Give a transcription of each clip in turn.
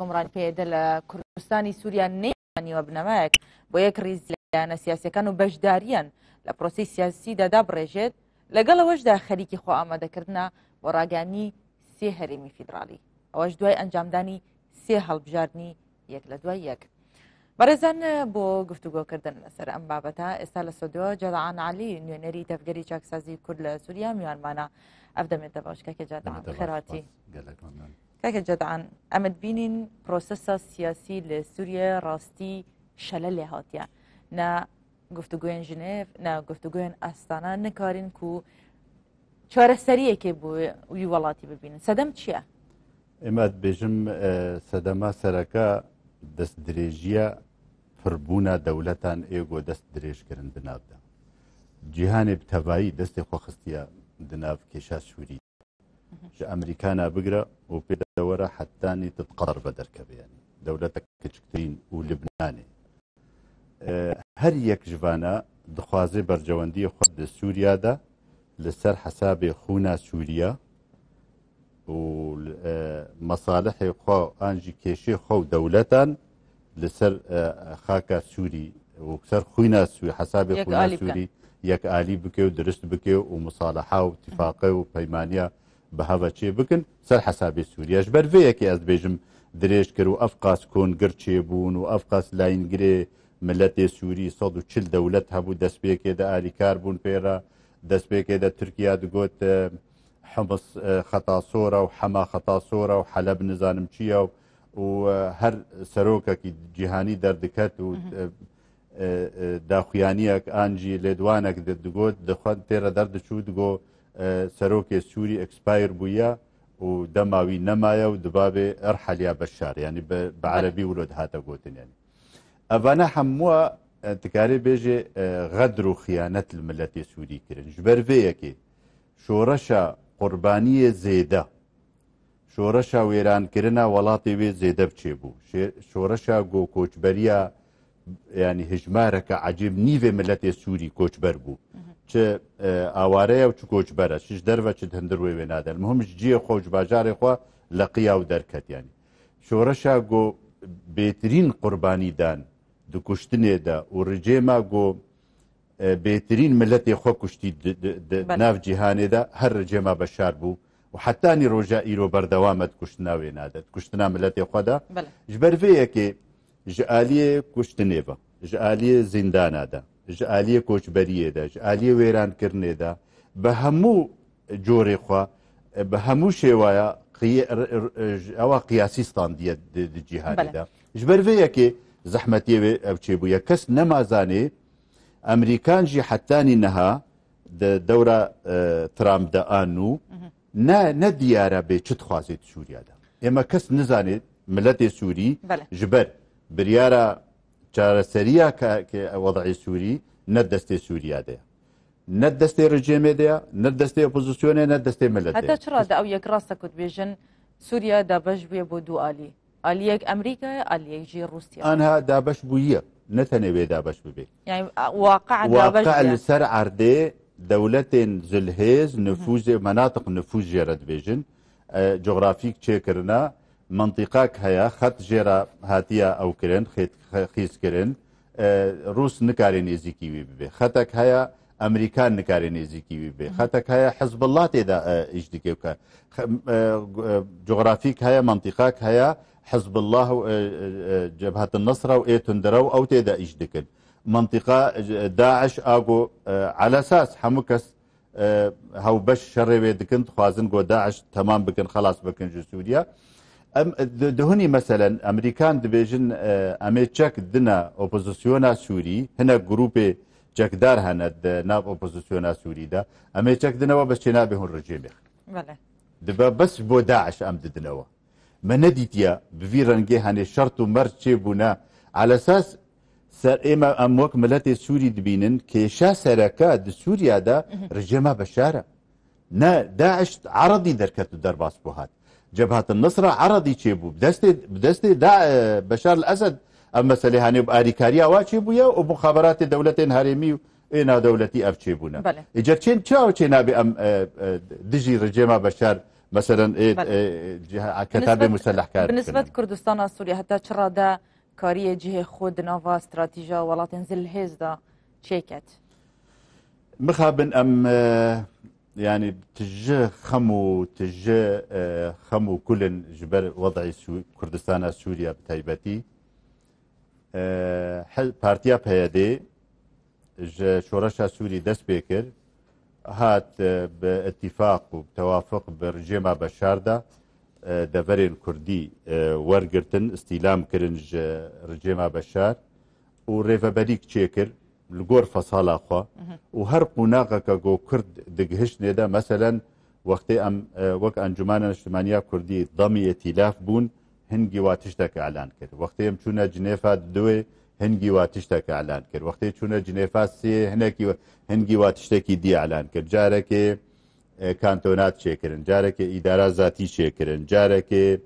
حکومڕانی پێدە لە کوردستانی سووریا نێوانیوە بنەمایەک بۆ یەک ریزیانە سیاسیەکان و بەشداریان لە پرۆسی سیاسیدا دابڕێژێت لەگەڵەوەشدا خەریکی خۆ ئامادەکردنە بۆ ڕاگەیاندنی سێ هەرێمی فیدراڵی ئەوەش دوای ئەنجامدانی سێ هەڵبژاردننی یەک لە دوای یەک. بەڕێزان بۆ گفتوگۆکردن لەسەر ئەم بابەتە ئێستا لە سۆدۆ جەدعان عالی نوێنەری دەفگەری چاکسازی کورد لە سووریا میوانمانە ئەفدەمێتە باش کاکە جەدعان خێراتی. کاکە جەدعان ئەمەد بینین پرۆسەسە سیاسی لە سووریا ڕاستی شەلە لێ هاتیە نا گفتوگوێن ژنێف نا گفتوگوێن ئاستانە نکارین و چارەسەریەکێ بۆ وی وڵاتی ببینن سەدەم چییە؟ ئێمە بێژم سەدەما سەرەکە دەست درێژیە پڕبوونە دەولەتان ئێگۆ دەست درێژکردن بناودا جیهانێ تەڤایی دەستی خۆخستیە دناو کێشا سووری ژە ئەمریکانا بگرە و پێدەوەرە حەتانی تقەڕ بە دەرکەبیانی دەولەتە کچکترین و لبنانێ هەر یەک ژوانە دخوازێ بەرجەوەندی خۆ لە سووریادا لەسەر حەسابێ خونا سووریا و مەساڵحی خۆ ئانجی کێشێ خۆ و دەولەتان لەسەر خاکە سووری و سەر خوینا سووری حەسابێ خونا سووری یەک ئالی بکێ و درست بکێ و مساڵحا و اتفاقە و پەیمانیە بە هەڤەچێ بکن سەر حەسابێ سووریاش بەرڤەیەکی ئەس بێژم درێژ کرد و ئەفقاس کۆنگر چێبوون و ئەفقاس لاینگرێ ملەتێ سووری 140 دەولەت هەبوو دەستپێکێدا ئالیکار بوون پێرە دەستپێکێدا تورکیا دگوت حمص خەتاسۆرە و حەما خەتاسۆرە و حەلەب نزانم چییە و هەر سەرۆکێکی جیهانی دەردەکەت و داخوایانیەک ئانجی لێدوانێک دەگوت دەخوات تێرە دەردەچوو دگۆ سەرۆکێ سووری ئەکسپایر بوویە و دەماوی نەمایە و دبابێ ئەرحەلیا بەشار ینی بە عەرەبی ولۆت هاتە گوتنیانی ئەوانە هەمووە تکارێ بێژێ غەدر و خیانەت لە ملەتی سووری کردن ji ber vê yekê şoreşa qurbaniyê zêde şoreşa wêrankirina welatê wê zêde biçêbû şoreşa got koçberiya yanî hijmareke ecîb nîvê milletê Sûrî koçber bû çi awareya û çi koçber e çi ji derve çi hindir wê wê nade mihim ji ciyê xwe ji bajarê xwe leqiya û derket yanî şoreşa got bêtirîn qurbanî dan di kuştinê de û ricêma got bêtirîn milletê xwe kuştî nav cîhanê de her ricêma beşar bû û hetanî roja îro berdewam e kuştina wê nade kuştina milletê xwe de ji ber vê yekê ji aliyê kuştinê ve ji aliyê zîndana de ji aliyê koçberiyê de ji aliyê wêrankirinê de bi hemû corê xwe bi hemû şêwaya ewa qiyasî standiye di cîhanê de ji ber vê yekê zehmetiyê wê ev çêbûye kes nemazanê ئەمریکان jî hetanî niha di dewra Trump de anû ne diyare bê çi dixwazê di Sûriya de ême kes nizanê milletê Sûrî ji ber biryara çareseriya wedعê Sûrî ne destê Sûriya de ye ne destê rejêmê de ye ne destê opozisyonê ne destê milletê heta çira de ew yek rast ku dibêjin Sûriya dabeş bûye bo du alî aliyek Amerîkayê aliyek jî Rûsya anha dabeş bûye ne tenê wê dabeş bibe yani waqع li ser erdê dewletên zilhêz nüfuzê menatiq nüfuz jê re dibêjin coğrafîk çêkirina منطقak heye xet jê re hatiye ew kirin xîzkirin Rûs nikarê nêzîkî wî bibe xetek heye Amerîkan nikarê nêzîkî wî bibe xetek heye Hizbullah tê de îş dike bike coğrafîk heye منطقak heye Hizbullah û Cebhet-i Nusra û Êtundira û ew tê de îş dikin منطقه داعش اگو على اساس همو کس هەوبەش شەڕێ وێ دکن خوازن گۆ داعش تەمام بکن خلاص بکن ji Sûriya em dihunî meselen Amerîkan dibêjin em ê çek dina opozisyona Sûrî hinek grûpê çekdar hene di nav opozisyona Sûrî de em ê çek dinawe bes çê nabe hûn rejêmê dibe bes bo Daeş em didinawe me nedîtiye bi vî rengê henê şert û mer çêbûne على اساس سر ئێمە ئەم وەک ملەتێ سووری دبینن کێشا سەرەکە di Sûriyada rejêma beşar e ne Daeş عرضî derket û derbas bû hat Cebhet-i Nusra عرضî çêbû bi destê Beşar el-Esed em meselê henê alîkariya wa çêbûye û muxaberatê dewletên herêmî û ê navdewletî ev çêbûne îcer çên çaw çê nabe em dijî rejêma Beşar مثلا كتابه مسلح كار بالنسبه كردستان سوريا حتى چرا کاری جهه خود نوا استراتیجا ولات انزل هزدا چیکت مخابن ام يعني تجه خمو كل جبر وضع كردستان سوريا بتايبتي بارتيا بهيدي شورشا سوري دست بيكر هات باتفاق وبتوافق برجيما بشار دا دفرين كردي ورقرتن استيلام كرنج رجيما بشار وريفابريك تشيكر لگور فصالا خوا و هر قناقه که گو کرد دگهش نیده مثلا وقتی وقت انجمن اجتماعی کردی ضمی ائتلاف بون هنگی واتشتک اعلان کرد وقتی هم چونه جنیفا دوی هنگی واتشتک اعلان کرد وقتی چونه جنیفا سی هنگی واتشتکی دی اعلان کرد جاره که کانتونات چه کرن جاره که اداره ذاتی چه کرن جاره که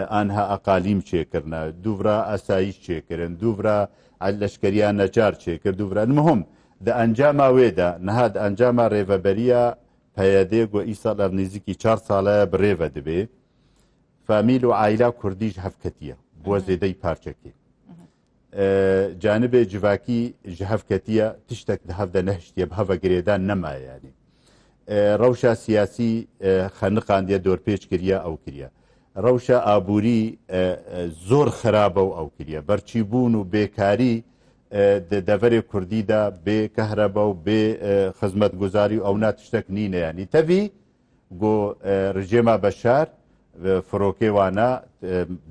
آنها اقالیم چه کرن دوورا اسایش چه کرن دوورا لشکریان نجار چه کرد دوورا المهم ده انجام ویدا نهاد انجام ریوبریا پیاده گو ایسال نزدیکی 4 ساله بریو دبی فامیل و عائله کردیش هفکتیه بو زیدی پارچکی جانب جواکی جهفکتیه تشتک ده هفده نهشتیه به هفه گریدان نما یعنی روشا سیاسی خنقان دیه دور پیچ کریه او کریه روشا آبوری زور خرابه او کریه برچیبون و بیکاری دفر کردی دا به کهربا و به خدمت گذاری او ناتشتک نینه یعنی تبی گو رژیم بشار فروکه وانا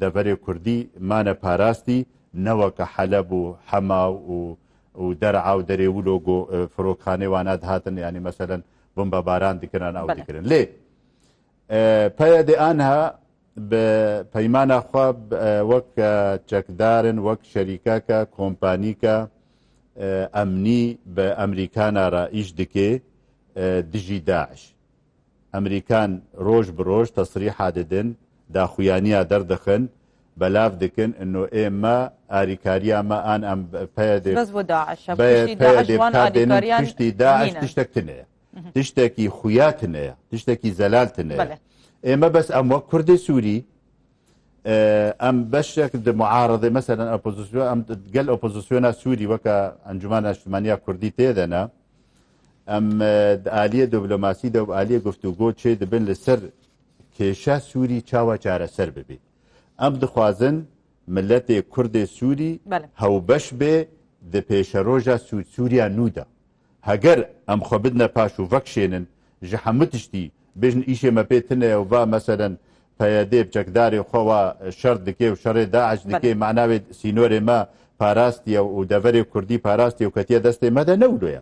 دفر کردی مان پاراستی نوک حلب و حما و درعا و دریولو گو فروکخانه وانا دهاتن یعنی مثلا بمبا باران دکرن او دکرن لی پیاد آنها بپیمان خواب وک چکدارن وک شریکاکا کمپانیکا امنی به امریکانا را ایش دکه دجی داعش امریکان روش بروش تصریح ددن دا خویانیا دردخن بلاف دکن انه ایما آریکاریا ما آن ام پیاد بس بو داعش داعش وان آریکاریان تشتی داعش تشتکتنه تشتكي خوياتنا تشتكي زلالتنا اما بس ام وقت كردي سوري ام بشك معارضه مثلا اوبوزيسيون ام قال اوبوزيسيون سوري وكا انجمان اجتماعيه كردي تيدنا ام آليه دبلوماسي دو آليه گفتگو چه دبن لسر كيشا سوري چاوا چاره سر ببي ام دخوازن ملت كرد سوري هو بش به د پیشروجا سوريا نودا هەگەر ئەم خۆ بدنە پاش و ڤەکشێنن ji hemû tiştî bêjin îşê me pê tune û va meselen peyedê çekdarê xwe wa şer dike û şerê Daeş dike manavê sînorê me parastiye û deverê Kurdî parastiye û ketiye destê me de newroye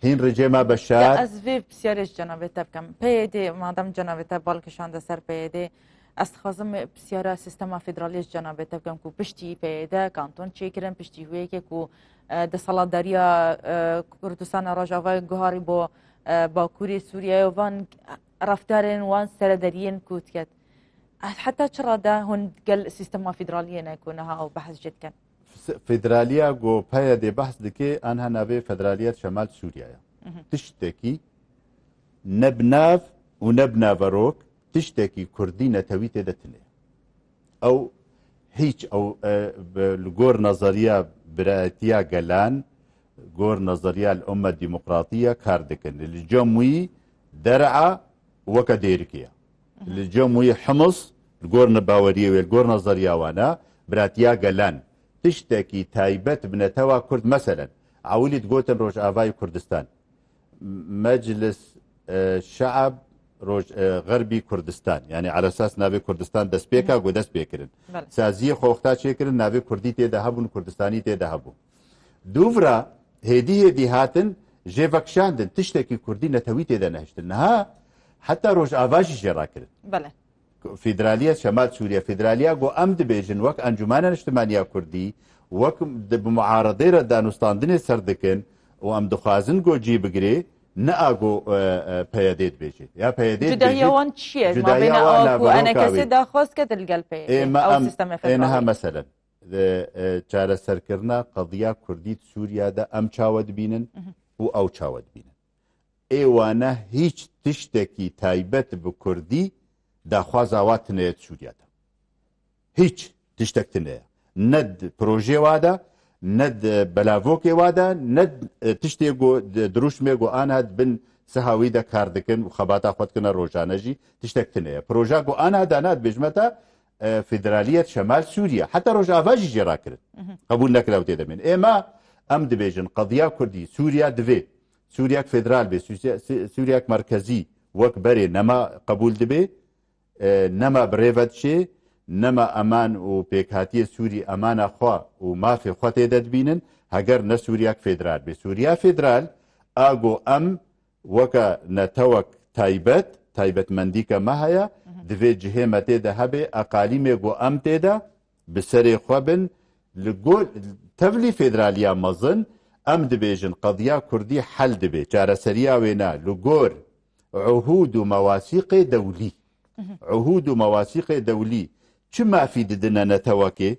hîn rêcê me beşar ez vê pisyarê ji cenavê te bikim peyedê madem cenavê te balkişande ser peyedê ez dixwazim pisyara sîstema federalî ji cenavê te bikim ku piştî peyêde kanton çêkirin piştî wêyekê ku دەسەڵاتداریە کوردستانە ڕۆژاوای گوهاری بۆ باکووری سووریای وان ڕفتارێن وان سەرەدەریەن کووتکەت حتا چڕادا هون گەل سیستەما فیدرالیە نەکۆنەها ئەو بەحث جێتکەن فیدرالیا گۆپایە دێ بەحث دکێ ئەنها ناوێ فەدرالیەت شەمال سووریایە تشتێکی نەبناو و نەبناڤەرۆک تشتێکی کوردی نەتەوی تێدەتنێ ئەو هیچ ئەو گۆر نەزەریە برایەتیا گەلان گۆر نەزەریە الأمة الديمقراطية کار دەکەن لە جەمووی دەرعا وەکە دێرکەیە لە جەمووی حمص گۆر نەباوەریە وێ گۆر نەزەریاوانە براتیا گەلان تشتێکی تایبەت بنەتەوە کورد مەسەلەن عولیت گۆتن ڕۆژئاوای کوردستان مەجلس شعب غربی کوردستان یعنی على اساس ناوی کوردستان دەست پێکا گۆ دەست پێکردن سازیە خۆختا چێکردن ناوی کوردی تێدا هەبوون کوردستانی تێدا هەبوو دوورا هێدی هاتن ژێڤەکشاندن تشتێکی کوردی نەتەوی تێدا نەهێشتن نەها حتا ڕۆژئاواشی ژێڕاکردن فیدرالیە شەمال سووریا فیدرالیا گۆ ئەم دەبێژن وەک ئەنجومانە نیشتیمانیا کوردی وەک بمعارەدەیرە دانوستاندنێ سەر دەکەن و ئەم دخوازن گۆجی بگرێ نەئاگۆ پەیەدێت بێژێت یا پەیەدێت جوداییەوان چییە ئەنە کەسێ داخواست کە دڵگەل پێ ئێمەها مەسەلەن چارەسەرکردنا قەضیا کوردی سووریادا ئەم چاوە دبینن و ئەو چاوە دبینن ئێوانە هیچ تشتێکی تایبەت بە کوردی داخوازاوات نەیەت سووریادا هیچ تشتێکتر نەیە نەد پرۆژێ وادا نەد بەلاڤۆکێ وادا نەد تشتێک دروشمێک و ئانات بن سەهاویدا کار دەکەن و خەباتا خۆتکردنە ڕۆژانەژی تشتێکتر نەیە پرۆژە و ئانادانات بێژمەتە فیدرالیەت شەمال سووریا حتا ڕۆژاواژی جێڕاکرد قبول نەکراو تێدەمێن ئێمە ئەم دەبێژن قەضیا کوردی سووریا دەبێ سووریاک فێدرال بێ سووریاک مرکزی وەک بەرێ نەما قبول دەبێ نەما برێڤەت شێ نەما ئەمان و پێکهاتیە سووری ئەمانە خوا و مافێ خوا تێدە دبینن هەگەر نە سووریاک فێدرال بێ سووریا فێدرال ئاگۆ ئەم وەکە نەتەوەک تایبەتمەندیکە مە هەیە دەوێت جهێمە تێدا هەبێ ئەقالیمێک بۆ ئەم تێدا بسەرێ خوا بن تەڤلی فێدرالیا مەزن ئەم دەبێژن قەضیا کوردی حەل دەبێ چارەسەریا وێنا لەگۆر عهود و مەواسیقی دەولی عهود و مەواسیقی دەولی چ مافی ددنە نەتەوەکێ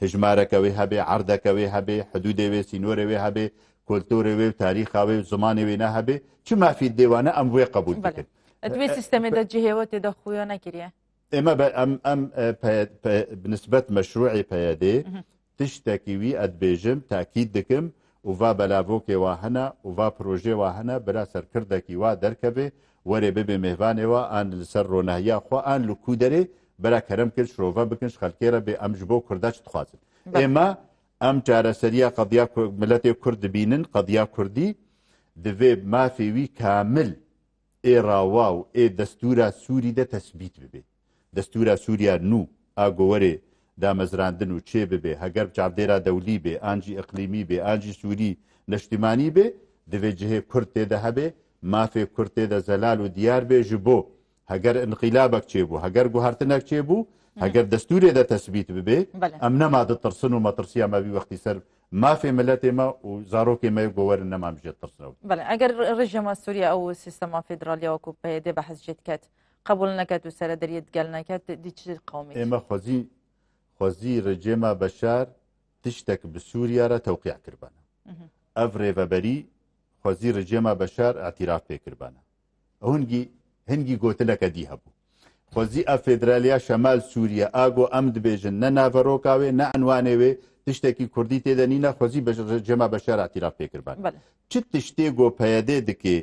هژمارەکەوێ هەبێ عەردەکەوێ هەبێ حدودێوێ سینۆرەوێ هەبێ کۆلتۆرەوێ و تاریخاوێ و زمانێوێ نەهەبێ چ مافی دێوانە ئەم وێ قبول بکەن دوێ سیستەمێدا جهێوە تێدا خویۆ نەکردە ئێمە ئەم بنسبەت مەشروعی پەیەدێ تشتێکی وی ئەدبێژم تاکید دکم وڤا بەلاڤۆکێوا هەنا وڤا پرۆژێوا هەنا بەلا سەرکردێکی وا دەرکەبێ وەرێ ببێ مێڤانێەوە ئان لەسەر ڕۆناهیا خوا ئان لکو دەرێ بەلا کەرم کرد شرۆڤە بکەن خەلکێرە بێ ئەم ji بۆ کووردا چ دخوازن ئێمە ئەم چارەسەریە قەضیا ملەتێ کورد بینن قەضیا کوردی دەوێ مافێوی کامل ئێڕاوا و ئێ دەستورە سووری دە تەسبیت ببێ دەستورە سووریا نو ئاگۆوەرێ دامەزراندن و چێ ببێ هەگەر چاودێرا دەولی بێ ئانجی ئەقلیمی بێ ئانجی سووری نەشتیمانی بێ دەوێت جهێ کورد تێدە هەبێ مافێ کورد تێدە زەلال و دیار بێ ji بۆ هەگەر انقیلابەک چێبوو هەگەر گوهارتنەک چێبوو هەگەر دەستورێ دە تەسبیت ببێ ئەم نەما دەترسن و مەترسیا مەوی وەختی سەر مافێ ملەتێمە و زارۆکێ مەی گۆوەرن نەمامژێت ترسنەوە ئەگەر ڕژەمە سووریا ئەو سیستەما فێدراالیا وەکو پەیەدێ بە حەزجێت کات قبول نەکات و سەرە دەریێت گەل نەکات دی چ قەومی ئێمە خۆزی ڕێجێمە بەشار تشتێک بە سووریارە تەوقیع کردبانە ئەڤ ڕێڤەبەری خۆزی ڕێجێمە بەشار ئاعتیراف پێکردبانە هەنگی گۆتنەکە دی هەبوو خۆزی ئە فێدرالیا شەمال سووریا ئاگۆ ئەم دبێژن نە ناڤەڕۆکاوێ نە ئەنوانێوێ تشتێکی کوردی تێدە نینە خۆزی ڕێجێمە بەشار ئاعتیراف پێکردبان چ تشتێک گۆ پەیەدێ دکێ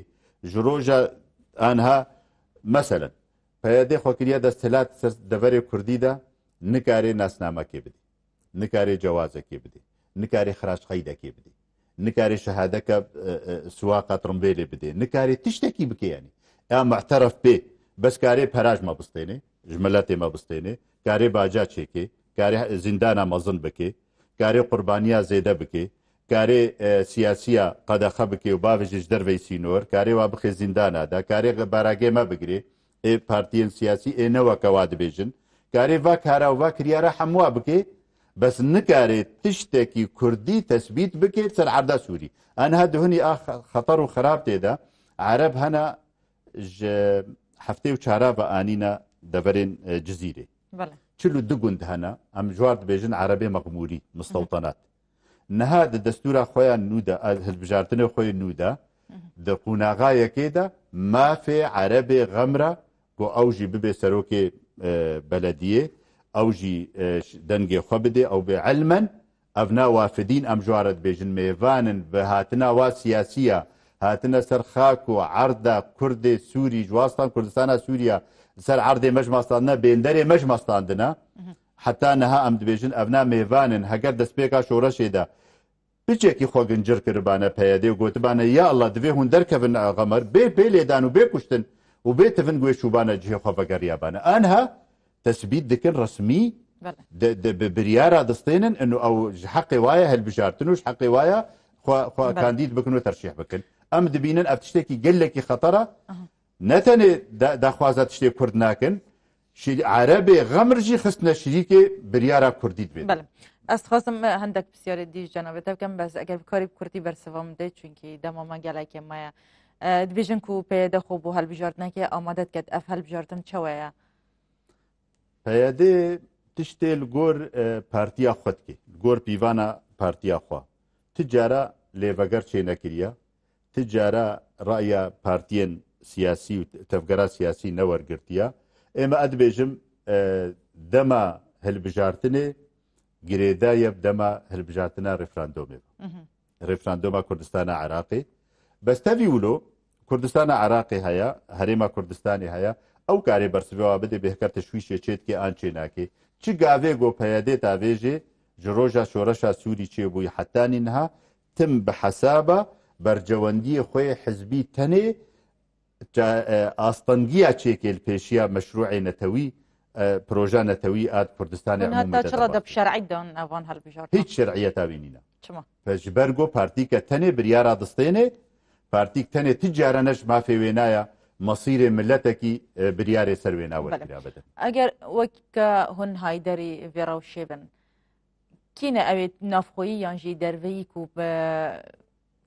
ji ڕۆژە ئانها مەسەلەن پەیەدێ خۆکریا دەستهلات سەر دەڤەرێ کوردیدا نکارێ ناسنامەکێ بدێ نکارێ جەوازەکێ بدێ نکارێ خراجقەیدەکێ بدێ نکارێ شەهادەکە سواقە تڕمبێلێ بدێ نکارێ تشتێکی بکەیانی یا معتەرەف بێ بەس کارێ پەراژ مەبستێنێ ژمەلەتێ مەبستێنێ کارێ باجا چێکێ کارێ زیندانە مەزن بکێ کارێ قوربانیا زێدە بکێ کارێ سیاسیە قەدەخە بکێ و باوژش دەرەوەی سینۆر کارێ وا بخێ زیندانادا کارێ باراگێ مە بگرێ ئێ پارتیەن سیاسی ئێنەوەکەوا دەبێژن کارێ وا کارا و وا کریارە هەمووا بکێ بەس نکارێت تشتێکی کوردی تەسبیت بکێت سەر عەردا سووری ئەنها دهنی خەتەر و خراپ تێدا عەرەب هەنا هەفتەی و چارا بە ئانینە دەڤەرێن جزیرێ چلو دو گوند هەنا ئەم جوار دەبێژن عەرەبێ مەغموری مستەوتەنات نەها دەستورە خۆیان نودا هەلبژارتنە خۆی نودا دە قوناغایەکێدا مافێ عەرەبێ غەمرە بۆ ئەوژی ببێ سەرۆکێ بەلەدیە ئەوژی دەنگێ خۆ بدێ ئەو بێ علمەن ئەڤنا وافدین ئەم ژوارت بێژن مێڤانن بە هاتنە وا سیاسیە هاتنە سەر خاک و عەردا کوردێ سووری جواستان کوردستانە سووریا سەر عەردێ مەژ ماستاندنە بێندەرێ مەژ ماستاندنە حتا نەها ئەم دبێژن ئەڤنا مێڤانن هەگەر دەستپێکا شۆڕەشێدا بچێکی خۆ گنجر کردبانە پەیەدێ و گوتبانە یا ئەڵڵا دەبێ هون دەرکەون غەمەر بێ پێ لێدان و بێ کوشتن و بێتەڤن گوێ چوبانە جهێ خۆ بەگەڕیابانە ئەنها تەسبیت دکن ڕسمی بریارە دەستێنن ئەو حەقی وایە هەلبژارتن وش حەقی وایە کاندید بکن و تەرشیح بکن ئەم دبینن ئەف تشتێکی گەلێکی خەتەرە نەتەنێ داخوازە تشتێک کورد ناکن عەرەبێ غەمرجی خستنە شریکێ بریارە کوردیت بێت ئەس خواستم هەندێک پرسیارێک دیش جەنابەتە بکەم بەس ئەگەر کاری کوردی بەرسەوام بدەیت چونکی دەمەمە گەلێکی مایە دبێژن و پێدە خۆ بۆ هەلبژاردنەکە ئامادەت کرد ئەف هەلبژاردن چەوەیە پەیەدێ تشتێ گۆر پارتیا خۆتکێ گۆر پیڤانە پارتیا خوا تجارە لێڤەگەر چێ نەکریە تجارە ڕایە پارتیەن سیاسی و تەفگەرا سیاسی نەوەرگرتیە ئێمە ئەدبێژم دەما هەلبژارتنێ گرێدایە دەما هەلبژارتنە ڕێفراندۆمێ ڕێفراندۆما کوردستانە عراقی بەستەوی ولۆ کوردستانە عراقی هەیە هەرێما کوردستانی هەیە ئەو کارێ بەرسبەوە بدێ بێکەرتە شویشێ چێتکێ ئان چێ ناکێ چ گاوێ گۆپەیەدێ تاوێژێ ji roja şoreşa Sûrî çêbûyî hetanî niha tim bi hesaba bercewendiyê xwe hizbî tenê astangiya çêkê li pêşiya meşruعê netewî proja netewî a Kurdistanê hiç şerعiyeta bînîne ji ber got partîke tenê biryara distênê partîk tenê ti caran ji mafê wê naya masîrê milletekî biryarê ser wê nawekiriya bide eger wek hûn hayderî vê rewşê bin kîne ew ê navxweyî yan jî derveyî ku bi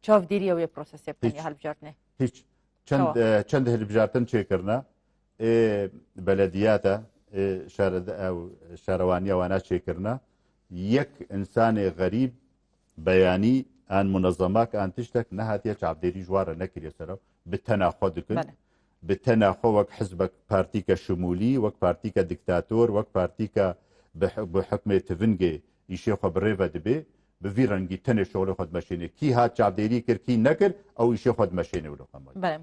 çavdêriya wê prosesê bikenî hilbijartinê hiç çend hilbijartin çêkirine belediyata şarewaniya wana çêkirine yek insanê xerîb beyanî an munezemak an tiştek nehatiye çavdêrî ji ware nekiriye ser bi tena xwe dikin bi tena xwe wek hizbek partîka şimûlî wek partîka diktatör wek partîka bi hikmê tivingê îşê xwe bi rêve dibe bi vî rengî tenê şolê xwe dimeşêne kî hat çavdêrî kir kî nekir ew îşê xwe dimeşêne wilo xwe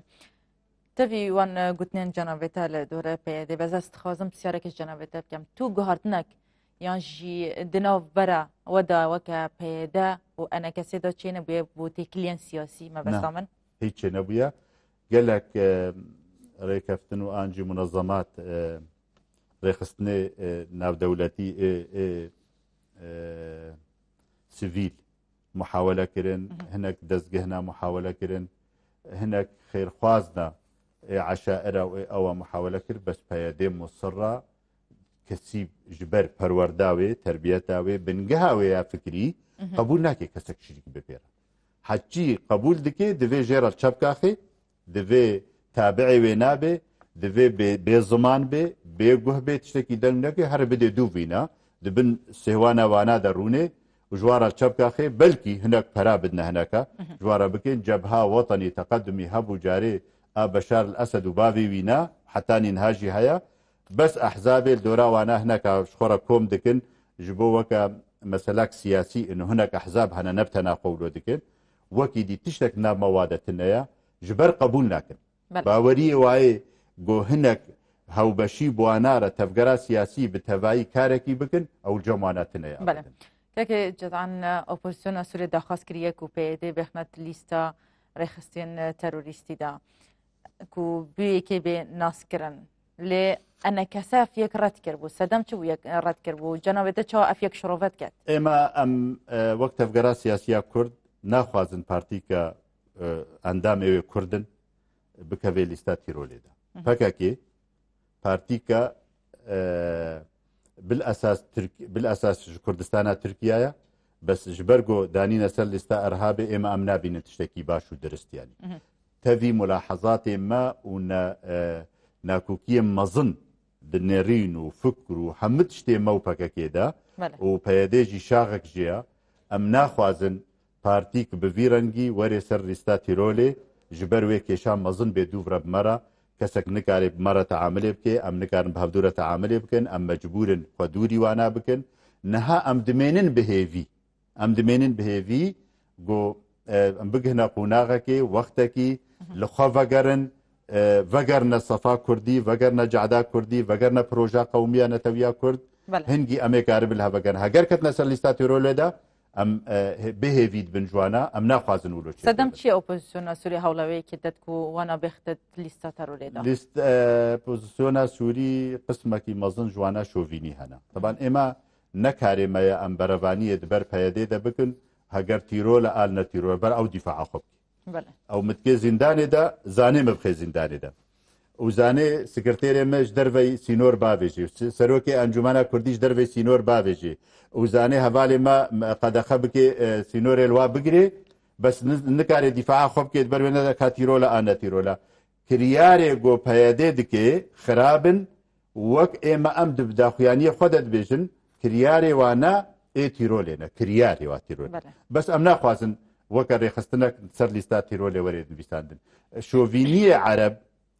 tevî wan gotinên cenavê te li dore peyedê bez ez dixwazim pisyareke ji cenavê te bikem tu guhartinek yan jî di nav bera we da weke peyêde û enekesê da çê nebûye bû têkiliyên siyasî me besta min hiç çê nebûye gelek rêkeftin û an jî munezemat rêxistinê navdewletî sivîl muhawele kirin hinek dezgehna muhawele kirin hinek xêrxwazna عشائر ئەوە محاولە کرد بەس پەیەدێ مسڕە کەسی ji ber perwerdawê terbiyetawê bingehawê ya fikrî qebûl nake kesek şirîk bipêre hecî qebûl dike divê jêra çepkaxê divê tabiعê wê nabe divê bê ziman bê bêguh bê tiştekî deng neke her bidê dû vîna dibin sêwana wana de rûnê ji wara çepkaxê belkî hinek pera bidine hineka ji wara bikin cebha wetanî teqedumî hebû carê بشار الأسد وبافي وينا حتى ننهاجي هيا بس أحزاب الدورة وانا هناك شخورة كوم دكن جبو وكا مسلاك سياسي إنه هناك أحزاب هنا نبتنا قولو دكن وكي دي تشتك ناب موادة تنيا جبر قبول ناكن باوري واي جو هناك هاو بشي بوانارة تفقرا سياسي بتفاي كاركي بكن أو الجمعانات تنيا بله تاكي جدعان أوبوزيسيون سوريا داخاز كريه كو بيدي بخنات ليستا ريخستين تيروريستي دا کو بویەکێ بێ ناسکردن لێ ئەنە کەساف یەک ڕەت کرد بوو سەدەم چ بوو یەک ڕەت کرد بوو جەنابێتە چاوە ئەف یەک شڕۆڤەت کرد ئێمە ئەم وەک تەفگەرا سیاسیا کورد ناخوازن پارتیکە ئەندامێوێ کوردن بکەوێ لیستا تیرۆلێدا پەکەکێ پارتیکە بالئەساس کوردستانە تورکیایە بەس ji ber got danîne ser lîsta erhabê ئێمە ئەم نابینن تشتێکی باش و درستیانی تەوی ملاحظاتê me û nakokiyê mezin di nêrîn û fikr û hemû tiştê me û pekekê de û peyedê jî şaxek jiya em naxwazin partîk bi vî rengî werê ser lîsta tîrolê ji ber wê kêşa mezin bê dû vire bi me re kesek nikarê bi me re teamilê bike em nikarin bi hevdû re teamilê bikin em mecbûrin xwe dûrî wana bikin niha em dimênin bihêvî em dimênin bihêvî got em bigihne qûnaxekê wextekî li xwe vegerin vegerne sefa Kurdî vegerne ceda Kurdî vegerne proja qewmiya netewiya Kurd hingî em ê karibin hevegerin heger ketine ser lîsta tîrolê de em bihêvî dibin ji wana em naxwazin wilo sedem çi opozisyona Sûrî hewleweyekê dit ku wana bixtet lîsta tîrolê de pozisyona Sûrî qismekî mezin ji wana şovînî hene teban ême nekarê me ye em berevaniyê di ber peyedê de bikin heger tîrol al ne tîrol ber ew dîfa'a xwe ew mitgê zîndanê de zanê me bixê zîndanê de û zanê sekreterê me ji derveyî sînor bavê jî serokê encûmena Kurdî ji derveyî sînor bavê jî û zanê hevalê me qedexe bike sînorê li wa bigirê bes nikarê dîfa'a xwe bike ber wê nede ka tîrola an ne tîrola kiryarê got peyedê dike xirabin wek ême em di bidaxuyaniyê xwe de dibêjin kiryarê wana ê tîrolê ne kiryarê wa tîrol bes em naxwazin weke rêxistinek ser lîsta tîrolê werê dibîstandin şovîniyê ereb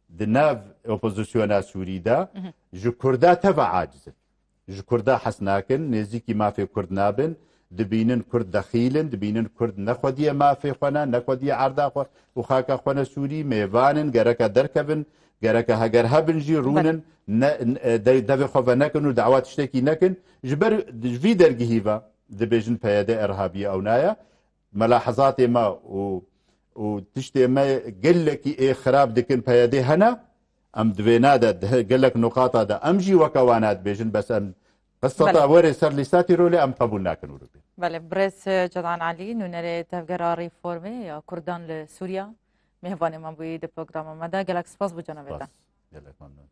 دناف اوبوزيسيونا سوري دا جو كردا تبع عاجز جو كردا حسناكن نزيكي ما في كرد نابن دبينن كرد دخيلن دبينن كرد نخودية ما في خنا نخودية عرضا خو وخاكا خنا سوري ميوانن جركا دركبن جركا هجر هبنجي رونن دبي خوفا نكن ودعوات اشتكي نكن جبر في درجهيفا دبيجن بيادة إرهابية أو نايا ملاحظات ما وتشتي ما قال لك إيه خراب دكن بيادة هنا أم دوينا قال لك نقاط هذا أمجي وكوانات بيجن بس أم قصة وري سر لساتي رولي أم قبولنا كنو ربي بله برس جدعان علي نونري تفجر ريفورمي كردان لسوريا مهواني ما بوي ده برنامج ماذا قالك سپاس بجانب ده قالك ممنون